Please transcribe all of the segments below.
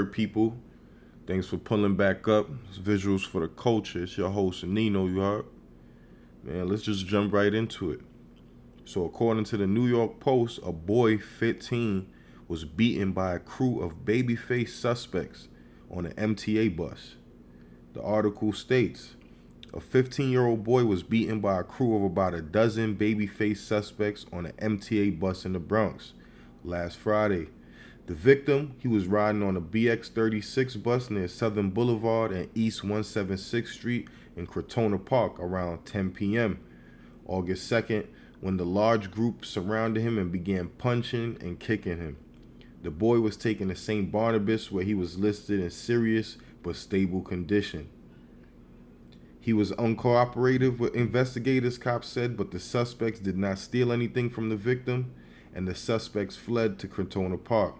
word, people. Thanks for pulling back up. It's visuals for the culture. It's your host, Nino, you heard? Man, let's just jump right into it. So according to the New York Post, a boy 15 was beaten by a crew of babyface suspects on an MTA bus. The article states, a 15-year-old boy was beaten by a crew of about a dozen babyface suspects on an MTA bus in the Bronx last Friday. The victim, he was riding on a BX36 bus near Southern Boulevard and East 176th Street in Crotona Park around 10 p.m. August 2nd, when the large group surrounded him and began punching and kicking him. The boy was taken to St. Barnabas, where he was listed in serious but stable condition. He was uncooperative with investigators, cops said, but the suspects did not steal anything from the victim, and the suspects fled to Crotona Park.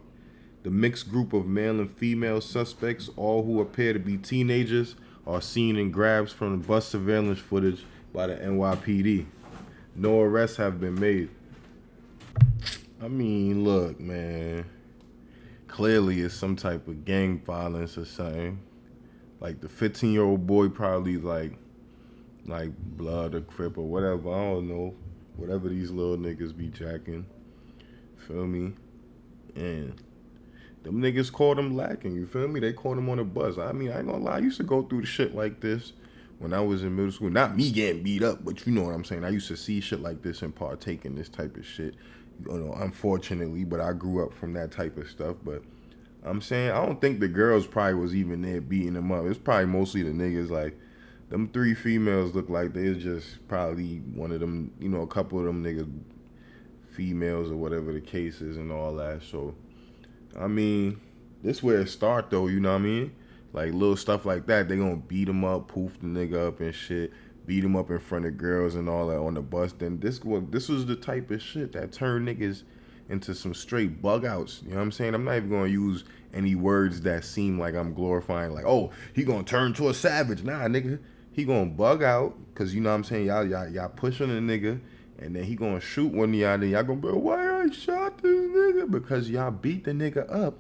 The mixed group of male and female suspects, all who appear to be teenagers, are seen in grabs from the bus surveillance footage by the NYPD. No arrests have been made. I mean, look, man. Clearly it's some type of gang violence or something. Like the 15-year-old boy probably like Blood or Crip or whatever. I don't know. Whatever these little niggas be jacking. Feel me? And them niggas caught him lacking, you feel me? They caught him on a bus. I mean, I ain't gonna lie, I used to go through the shit like this when I was in middle school. Not me getting beat up, but you know what I'm saying. I used to see shit like this and partake in this type of shit. You know, unfortunately, but I grew up from that type of stuff. But I'm saying, I don't think the girls probably was even there beating them up. It's probably mostly the niggas. Like, them three females look like they was just probably one of them, you know, a couple of them niggas, females or whatever the case is and all that. So, I mean, this where it start though, you know what I mean? Like little stuff like that, they gonna beat him up, poof the nigga up and shit, beat him up in front of girls and all that on the bus. Then this was the type of shit that turned niggas into some straight bug outs. You know what I'm saying? I'm not even gonna use any words that seem like I'm glorifying, like, oh, he gonna turn to a savage. Nah, nigga, he gonna bug out, cause you know what I'm saying, y'all pushing a nigga, and then he gonna shoot one of y'all, then y'all gonna be like, why I shot this nigga? Because y'all beat the nigga up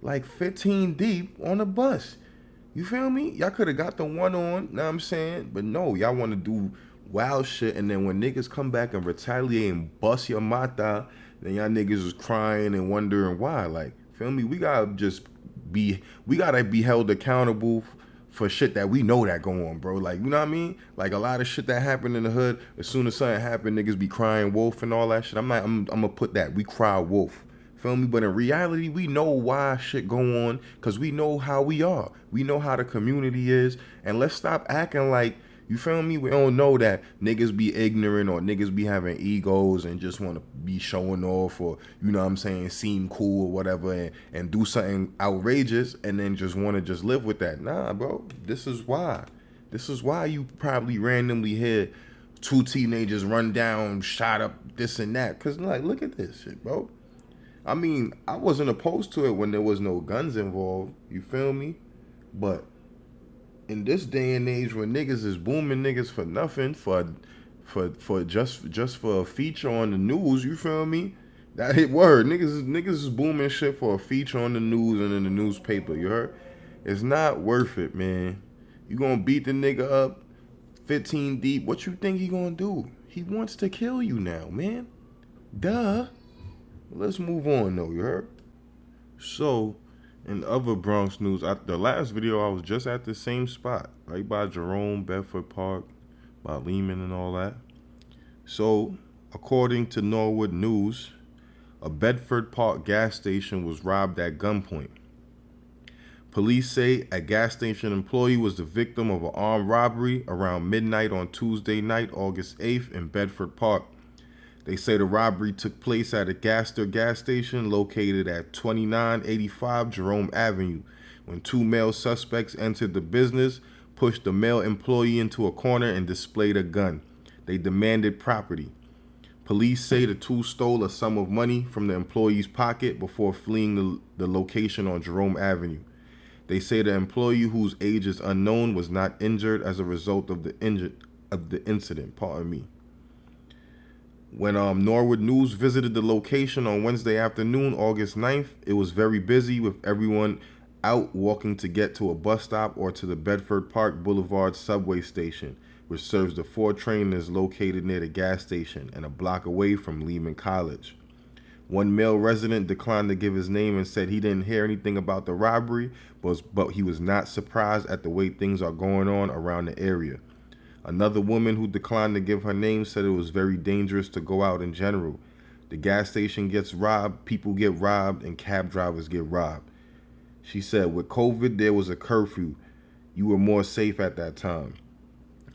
like 15 deep on a bus. You feel me? Y'all could have got the one on, know what I'm saying? But no, y'all want to do wild shit, and then when niggas come back and retaliate and bust your mata, then y'all niggas is crying and wondering why. Like, feel me? We gotta be held accountable for shit that we know that go on, bro. Like, you know what I mean? Like a lot of shit that happened in the hood, as soon as something happened, niggas be crying wolf and all that shit. I'm gonna put that. We cry wolf. Feel me? But in reality, we know why shit go on, because we know how we are. We know how the community is. And let's stop acting like, you feel me? We don't know that niggas be ignorant or niggas be having egos and just want to be showing off or, you know what I'm saying, seem cool or whatever and do something outrageous and then just want to just live with that. Nah, bro. This is why. This is why you probably randomly hear two teenagers run down, shot up, this and that. Because, like, look at this shit, bro. I mean, I wasn't opposed to it when there was no guns involved. You feel me? But in this day and age where niggas is booming niggas for nothing, for just for a feature on the news, you feel me? That hit word. Niggas is booming shit for a feature on the news and in the newspaper, you heard? It's not worth it, man. You gonna beat the nigga up 15 deep. What you think he gonna do? He wants to kill you now, man. Duh. Let's move on though, you heard? So, in other Bronx news, the last video I was just at the same spot, right by Jerome, Bedford Park, by Lehman and all that. So, according to Norwood News, a Bedford Park gas station was robbed at gunpoint. Police say a gas station employee was the victim of an armed robbery around midnight on Tuesday night, August 8th in Bedford Park. They say the robbery took place at a Gaster gas station located at 2985 Jerome Avenue when two male suspects entered the business, pushed the male employee into a corner, and displayed a gun. They demanded property. Police say the two stole a sum of money from the employee's pocket before fleeing the location on Jerome Avenue. They say the employee, whose age is unknown, was not injured as a result of the incident. Pardon me. When Norwood News visited the location on Wednesday afternoon, August 9th, it was very busy with everyone out walking to get to a bus stop or to the Bedford Park Boulevard subway station, which serves the 4 train and is located near the gas station and a block away from Lehman College. One male resident declined to give his name and said he didn't hear anything about the robbery, but he was not surprised at the way things are going on around the area. Another woman who declined to give her name said it was very dangerous to go out in general. The gas station gets robbed, people get robbed, and cab drivers get robbed. She said with COVID, there was a curfew. You were more safe at that time.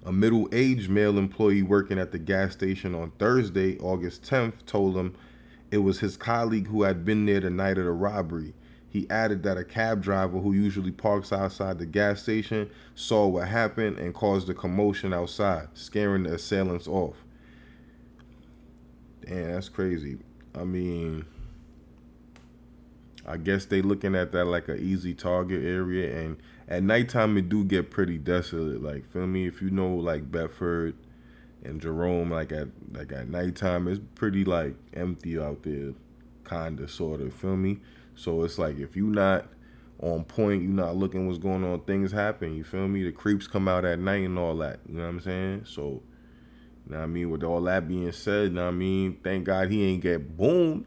A middle-aged male employee working at the gas station on Thursday, August 10th, told him it was his colleague who had been there the night of the robbery. He added that a cab driver who usually parks outside the gas station saw what happened and caused a commotion outside, scaring the assailants off. Damn, that's crazy. I mean, I guess they looking at that like an easy target area, and at nighttime it do get pretty desolate. Like, feel me? If you know like Bedford and Jerome, like at nighttime, it's pretty like empty out there, kinda, sorta. Feel me? So it's like if you not on point, you not looking what's going on, things happen. You feel me? The creeps come out at night and all that. You know what I'm saying? So, you know what I mean? With all that being said, you know what I mean? Thank God he ain't get boomed.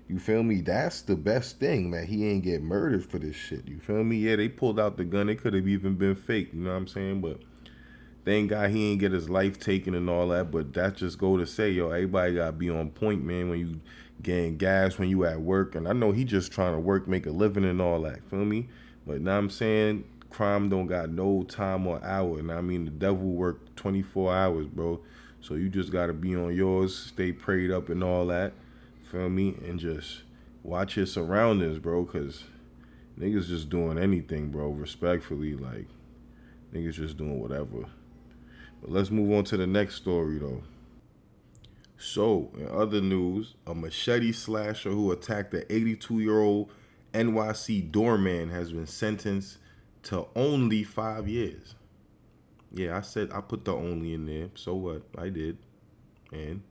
You feel me? That's the best thing, man. He ain't get murdered for this shit. You feel me? Yeah, they pulled out the gun. It could have even been fake. You know what I'm saying? But thank God he ain't get his life taken and all that. But that just go to say, yo, everybody got to be on point, man, when you getting gas, when you at work. And I know he just trying to work, make a living and all that. Feel me? But now I'm saying crime don't got no time or hour. And I mean, the devil work 24 hours, bro. So you just got to be on yours, stay prayed up and all that. Feel me? And just watch your surroundings, bro, because niggas just doing anything, bro, respectfully. Like, niggas just doing whatever. But let's move on to the next story, though. So, in other news, a machete slasher who attacked an 82-year-old NYC doorman has been sentenced to only 5 years. Yeah, I put the only in there. So what? I did. And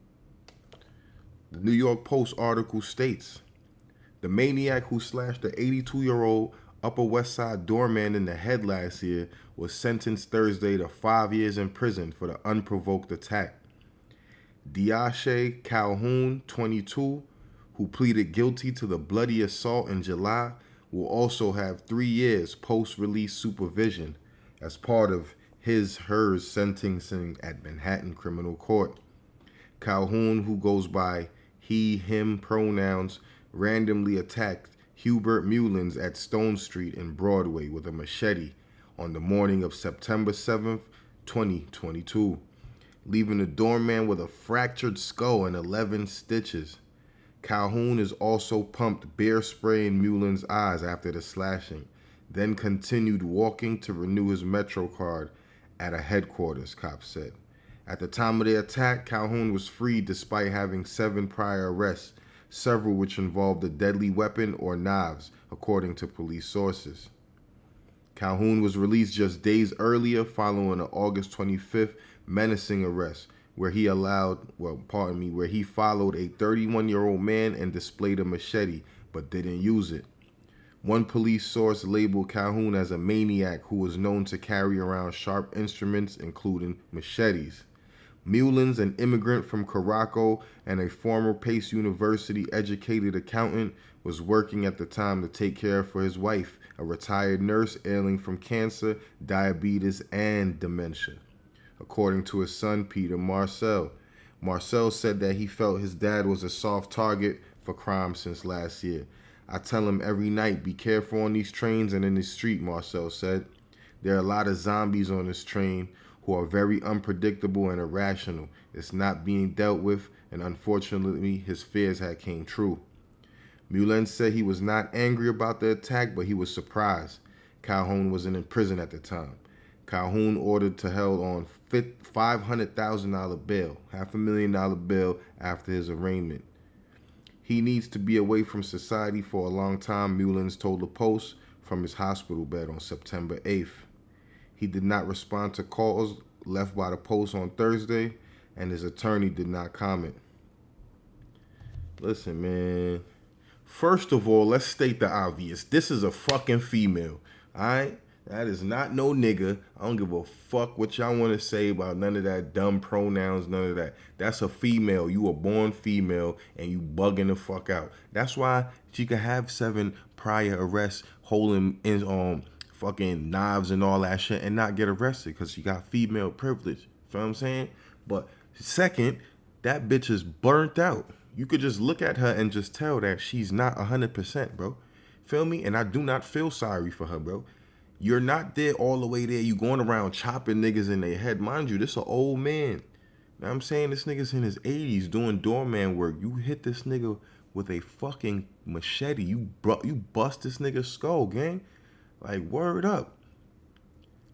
the New York Post article states, the maniac who slashed the 82-year-old Upper West Side doorman in the head last year was sentenced Thursday to 5 years in prison for the unprovoked attack. Diashe Calhoun, 22, who pleaded guilty to the bloody assault in July, will also have 3 years post-release supervision as part of hers sentencing at Manhattan Criminal Court. Calhoun, who goes by he, him pronouns, randomly attacked Hubert Mullins at Stone Street in Broadway with a machete on the morning of September 7th, 2022. Leaving the doorman with a fractured skull and 11 stitches. Calhoun is also pumped bear spray in Mullins' eyes after the slashing, then continued walking to renew his Metro card at a headquarters, cops said. At the time of the attack, Calhoun was free despite having 7 prior arrests, several which involved a deadly weapon or knives, according to police sources. Calhoun was released just days earlier following an August 25th menacing arrest, where he followed a 31-year-old man and displayed a machete, but didn't use it. One police source labeled Calhoun as a maniac who was known to carry around sharp instruments, including machetes. Mullins, an immigrant from Caraco and a former Pace University educated accountant, was working at the time to take care for his wife, a retired nurse ailing from cancer, diabetes, and dementia. According to his son, Peter Marcel. Marcel said that he felt his dad was a soft target for crime since last year. I tell him every night, be careful on these trains and in the street, Marcel said. There are a lot of zombies on this train who are very unpredictable and irrational. It's not being dealt with, and unfortunately, his fears had came true. Mullins said he was not angry about the attack, but he was surprised. Calhoun wasn't in prison at the time. Calhoun ordered to held on $500,000 bail, $500,000 bail after his arraignment. He needs to be away from society for a long time, Mullins told the Post from his hospital bed on September 8th. He did not respond to calls left by the Post on Thursday, and his attorney did not comment. Listen, man. First of all, let's state the obvious. This is a fucking female. Alright? That is not no nigga. I don't give a fuck what y'all want to say about none of that dumb pronouns, none of that. That's a female. You a born female and you bugging the fuck out. That's why she could have 7 prior arrests, holding in fucking knives and all that shit and not get arrested because she got female privilege. Feel what I'm saying? But second, that bitch is burnt out. You could just look at her and just tell that she's not 100%, bro. Feel me? And I do not feel sorry for her, bro. You're not there all the way there. You going around chopping niggas in their head. Mind you, this an old man. You know what I'm saying? This nigga's in his 80s doing doorman work. You hit this nigga with a fucking machete. You bust this nigga's skull, gang. Like, word up.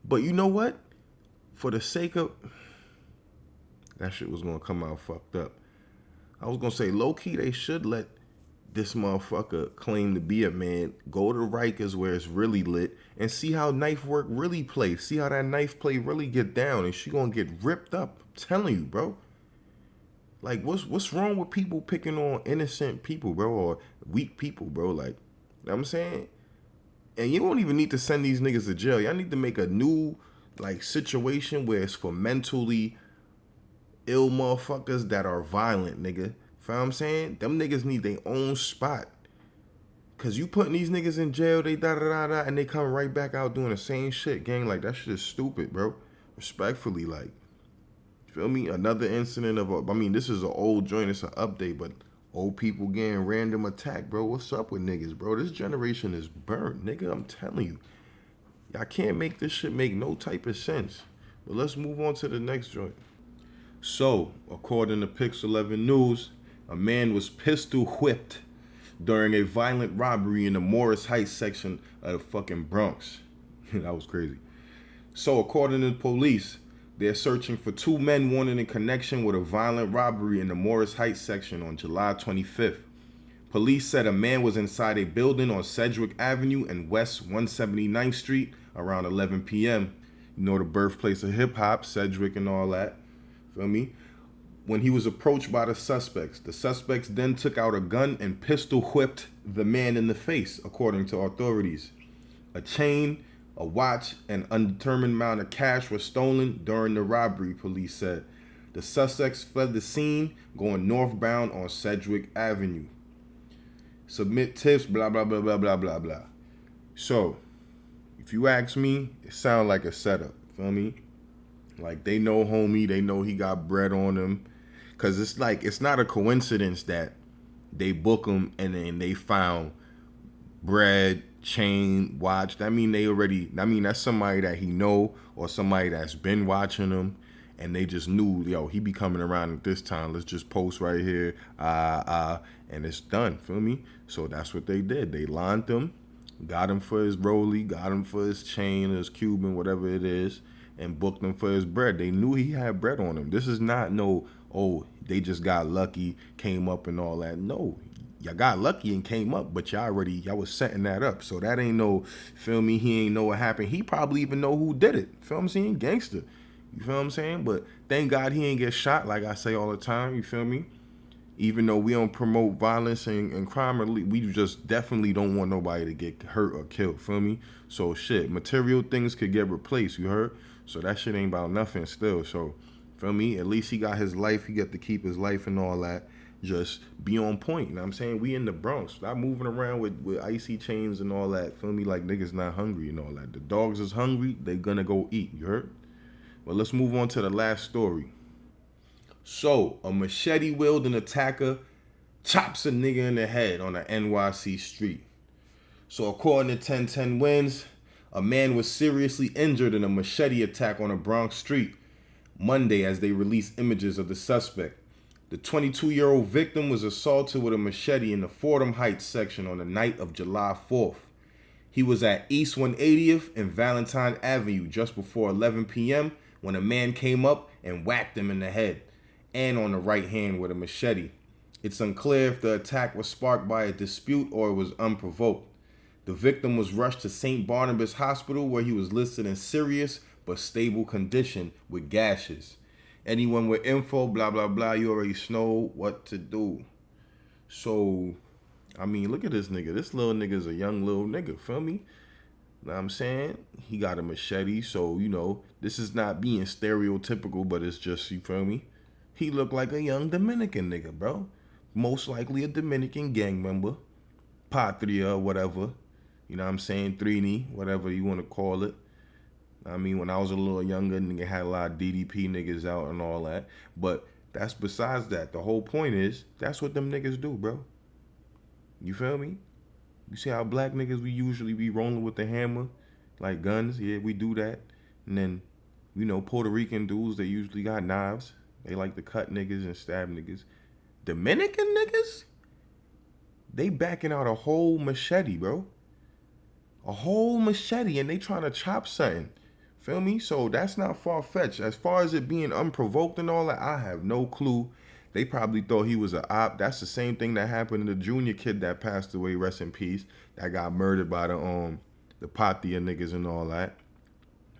But you know what? For the sake of... That shit was going to come out fucked up. I was going to say, low-key, they should let this motherfucker claim to be a man, go to Rikers where it's really lit, and see how knife work really plays. See how that knife play really get down, and she going to get ripped up. I'm telling you, bro. Like, what's wrong with people picking on innocent people, bro, or weak people, bro? Like, you know what I'm saying? And you don't even need to send these niggas to jail. Y'all need to make a new, like, situation where it's for mentally ill motherfuckers that are violent, nigga. Feel what I'm saying? Them niggas need their own spot. Cause you putting these niggas in jail, they da-da-da-da, and they come right back out doing the same shit, gang. Like, that shit is stupid, bro. Respectfully, like, feel me? Another incident of I mean, this is an old joint, it's an update, but old people getting random attack, bro. What's up with niggas, bro? This generation is burnt, nigga. I'm telling you. Y'all can't make this shit make no type of sense. But let's move on to the next joint. So, according to Pix 11 News, a man was pistol whipped during a violent robbery in the Morris Heights section of the fucking Bronx. That was crazy. So, according to the police, they're searching for 2 men wanted in connection with a violent robbery in the Morris Heights section on July 25th. Police said a man was inside a building on Sedgwick Avenue and West 179th Street around 11 p.m. You know, the birthplace of hip-hop, Sedgwick and all that. Feel me? When he was approached by the suspects then took out a gun and pistol whipped the man in the face, according to authorities. A chain, a watch, and undetermined amount of cash were stolen during the robbery, police said. The suspects fled the scene, going northbound on Sedgwick Avenue. Submit tips, blah, blah, blah, blah, blah, blah, blah. So, if you ask me, it sounds like a setup. Feel me? Like, they know homie, they know he got bread on him. Because it's like, it's not a coincidence that they book him and then they found bread, chain, watch. That's somebody that he know or somebody that's been watching him. And they just knew, yo, he be coming around at this time. Let's just post right here. And it's done, feel me? So that's what they did. They lined him, got him for his rollie, got him for his chain, his Cuban, whatever it is, and booked him for his bread. They knew he had bread on him. This is not no, oh, they just got lucky, came up and all that. No, y'all got lucky and came up, but y'all was setting that up. So that ain't no, feel me, he ain't know what happened. He probably even know who did it. Feel what I'm saying? Gangster. You feel what I'm saying? But thank God he ain't get shot, like I say all the time. You feel me? Even though we don't promote violence and crime, we just definitely don't want nobody to get hurt or killed. Feel me? So shit, material things could get replaced. You heard? So that shit ain't about nothing still. So, feel me? At least he got his life. He got to keep his life and all that. Just be on point. You know what I'm saying? We in the Bronx. Stop moving around with icy chains and all that. Feel me? Like niggas not hungry and all that. The dogs is hungry. They gonna go eat. You heard? But let's move on to the last story. So, a machete-wielding attacker chops a nigga in the head on an NYC street. So, according to 1010 Wins, a man was seriously injured in a machete attack on a Bronx street Monday as they released images of the suspect. The 22-year-old victim was assaulted with a machete in the Fordham Heights section on the night of July 4th. He was at East 180th and Valentine Avenue just before 11 p.m. when a man came up and whacked him in the head and on the right hand with a machete. It's unclear if the attack was sparked by a dispute or it was unprovoked. The victim was rushed to St. Barnabas Hospital where he was listed in serious but stable condition with gashes. Anyone with info, blah, blah, blah, you already know what to do. So, I mean, look at this nigga. This little nigga's a young little nigga, feel me? Know what I'm saying? He got a machete, so, this is not being stereotypical, but it's just, you feel me? He looked like a young Dominican nigga, bro. Most likely a Dominican gang member. Patria or whatever. You know what I'm saying? Trini, whatever you want to call it. I mean, when I was a little younger, nigga had a lot of DDP niggas out and all that. But that's besides that. The whole point is, that's what them niggas do, bro. You feel me? You see how black niggas, we usually be rolling with the hammer, like guns. Yeah, we do that. And then, Puerto Rican dudes, they usually got knives. They like to cut niggas and stab niggas. Dominican niggas, they backing out a whole machete, bro. A whole machete, and they trying to chop something. Feel me? So that's not far-fetched. As far as it being unprovoked and all that, I have no clue. They probably thought he was an op. That's the same thing that happened to the junior kid that passed away, rest in peace, that got murdered by the Patia niggas and all that.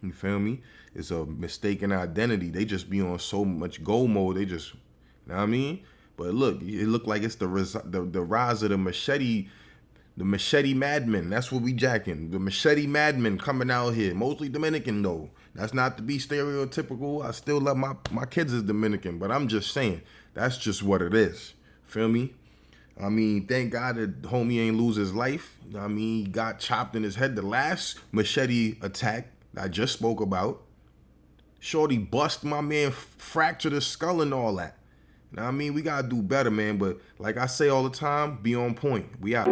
You feel me? It's a mistaken identity. They just be on so much go mode. They just, you know what I mean? But look, it looked like it's the rise of the machete madmen. That's what we jacking. The machete madmen coming out here. Mostly Dominican though. That's not to be stereotypical. I still love my kids is Dominican, but I'm just saying, that's just what it is. Feel me? I mean, thank God that homie ain't lose his life. I mean, he got chopped in his head. The last machete attack I just spoke about, shorty bust my man, fractured his skull and all that. Now, I mean, we gotta do better, man. But like I say all the time, be on point. We out.